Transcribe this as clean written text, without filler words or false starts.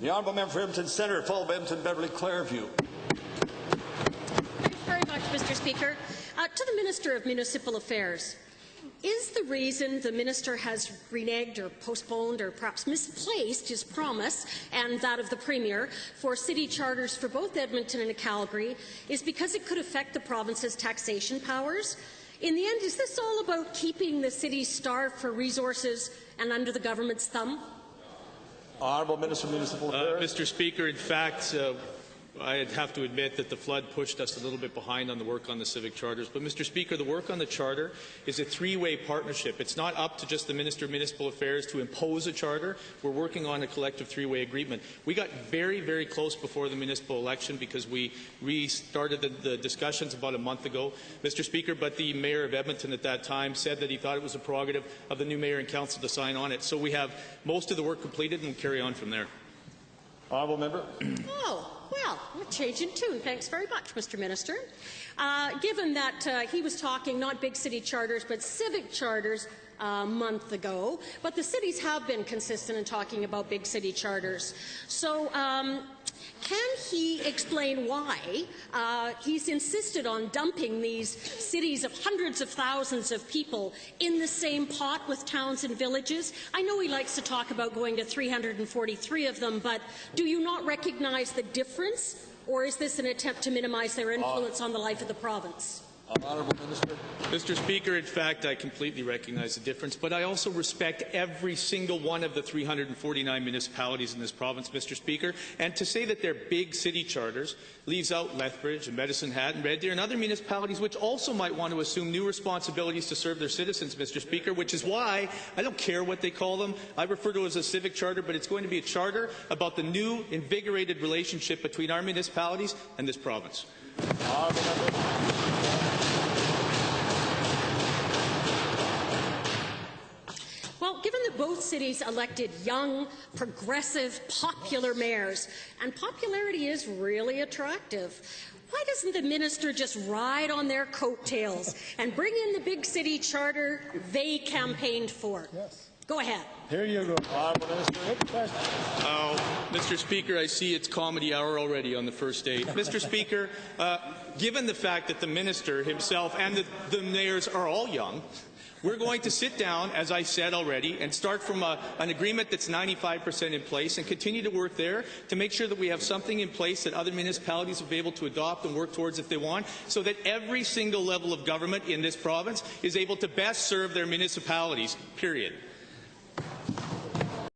The honourable member for Edmonton Centre, followed by Edmonton Beverly Clareview. Thanks very much, Mr. Speaker. To the Minister of Municipal Affairs, is the reason the minister has reneged or postponed or perhaps misplaced his promise and that of the Premier for city charters for both Edmonton and Calgary is because it could affect the province's taxation powers? In the end, is this all about keeping the city starved for resources and under the government's thumb? Honourable Minister of Municipal Affairs. Mr. Speaker, in fact, I'd have to admit that the flood pushed us a little bit behind on the work on the civic charters. But, Mr. Speaker, the work on the charter is a three-way partnership. It's not up to just the Minister of Municipal Affairs to impose a charter. We're working on a collective three-way agreement. We got very, very close before the municipal election because we restarted the discussions about a month ago, Mr. Speaker, but the Mayor of Edmonton at that time said that he thought it was a prerogative of the new Mayor and Council to sign on it. So we have most of the work completed and we'll carry on from there. Honourable member. Oh, well, we're changing tune. Thanks very much, Mr. Minister. Given that he was talking not big city charters but civic charters a month ago, but the cities have been consistent in talking about big city charters. So can he explain why he's insisted on dumping these cities of hundreds of thousands of people in the same pot with towns and villages? I know he likes to talk about going to 343 of them, but do you not recognize the difference, or is this an attempt to minimize their influence on the life of the province? Honourable Minister. Mr. Speaker, in fact, I completely recognize the difference, but I also respect every single one of the 349 municipalities in this province, Mr. Speaker. And to say that they're big city charters leaves out Lethbridge and Medicine Hat and Red Deer and other municipalities which also might want to assume new responsibilities to serve their citizens, Mr. Speaker, which is why I don't care what they call them. I refer to it as a civic charter, but it's going to be a charter about the new, invigorated relationship between our municipalities and this province. Honourable member. Well, given that both cities elected young, progressive, popular mayors, and popularity is really attractive, why doesn't the minister just ride on their coattails and bring in the big city charter they campaigned for? Yes. Go ahead. Here you go. Honourable Minister. Mr. Speaker, I see it's comedy hour already on the first day. Mr. Speaker, given the fact that the minister himself and the mayors are all young, we're going to sit down, as I said already, and start from an agreement that's 95% in place and continue to work there to make sure that we have something in place that other municipalities will be able to adopt and work towards if they want, so that every single level of government in this province is able to best serve their municipalities, period.